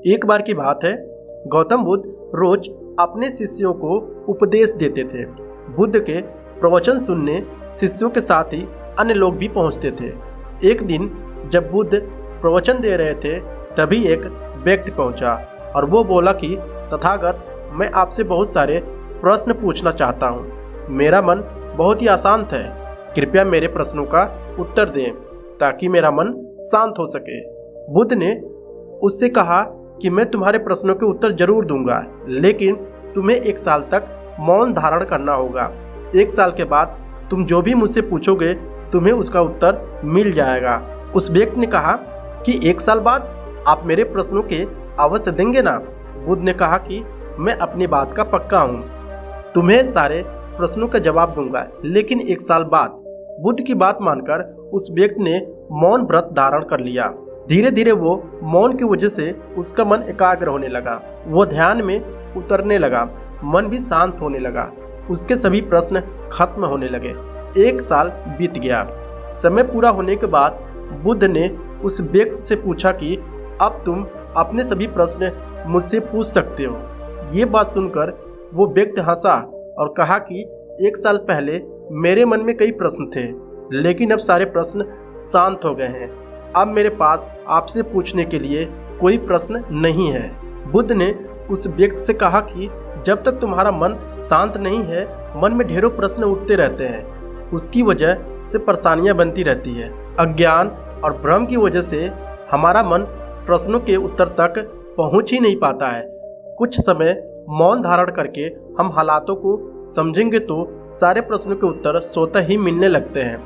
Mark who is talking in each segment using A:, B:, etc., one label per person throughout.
A: एक बार की बात है, गौतम बुद्ध रोज अपने शिष्यों को उपदेश देते थे। बुद्ध के प्रवचन सुनने शिष्यों के साथ ही अन्य लोग भी पहुंचते थे। एक दिन जब बुद्ध प्रवचन दे रहे थे, तभी एक व्यक्ति पहुंचा और वो बोला कि तथागत, मैं आपसे बहुत सारे प्रश्न पूछना चाहता हूँ। मेरा मन बहुत ही अशांत है, कृपया मेरे प्रश्नों का उत्तर दें ताकि मेरा मन शांत हो सके। बुद्ध ने उससे कहा कि मैं तुम्हारे प्रश्नों के उत्तर जरूर दूंगा, लेकिन तुम्हें 1 साल तक मौन धारण करना होगा। 1 साल के बाद तुम जो भी मुझसे पूछोगे तुम्हें उसका उत्तर मिल जाएगा। उस व्यक्ति ने कहा कि 1 साल बाद आप मेरे प्रश्नों के अवश्य देंगे ना? बुद्ध ने कहा कि मैं अपनी बात का पक्का हूँ, तुम्हें सारे प्रश्नों का जवाब दूंगा, लेकिन 1 साल बाद। बुद्ध की बात मानकर उस व्यक्ति ने मौन व्रत धारण कर लिया। धीरे धीरे वो मौन की वजह से उसका मन एकाग्र होने लगा, वो ध्यान में उतरने लगा, मन भी शांत होने लगा, उसके सभी प्रश्न खत्म होने लगे। 1 साल बीत गया। समय पूरा होने के बाद बुद्ध ने उस व्यक्ति से पूछा कि अब तुम अपने सभी प्रश्न मुझसे पूछ सकते हो। ये बात सुनकर वो व्यक्ति हंसा और कहा कि 1 साल पहले मेरे मन में कई प्रश्न थे, लेकिन अब सारे प्रश्न शांत हो गए हैं। अब मेरे पास आपसे पूछने के लिए कोई प्रश्न नहीं है। बुद्ध ने उस व्यक्ति से कहा कि जब तक तुम्हारा मन शांत नहीं है, मन में ढेरों प्रश्न उठते रहते हैं। उसकी वजह से परेशानियां बनती रहती है। अज्ञान और भ्रम की वजह से हमारा मन प्रश्नों के उत्तर तक पहुंच ही नहीं पाता है। कुछ समय मौन धारण करके हम हालातों को समझेंगे तो सारे प्रश्नों के उत्तर स्वतः ही मिलने लगते हैं।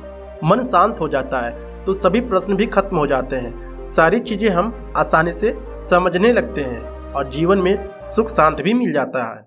A: मन शांत हो जाता है तो सभी प्रश्न भी खत्म हो जाते हैं। सारी चीज़ें हम आसानी से समझने लगते हैं और जीवन में सुख शांति भी मिल जाता है।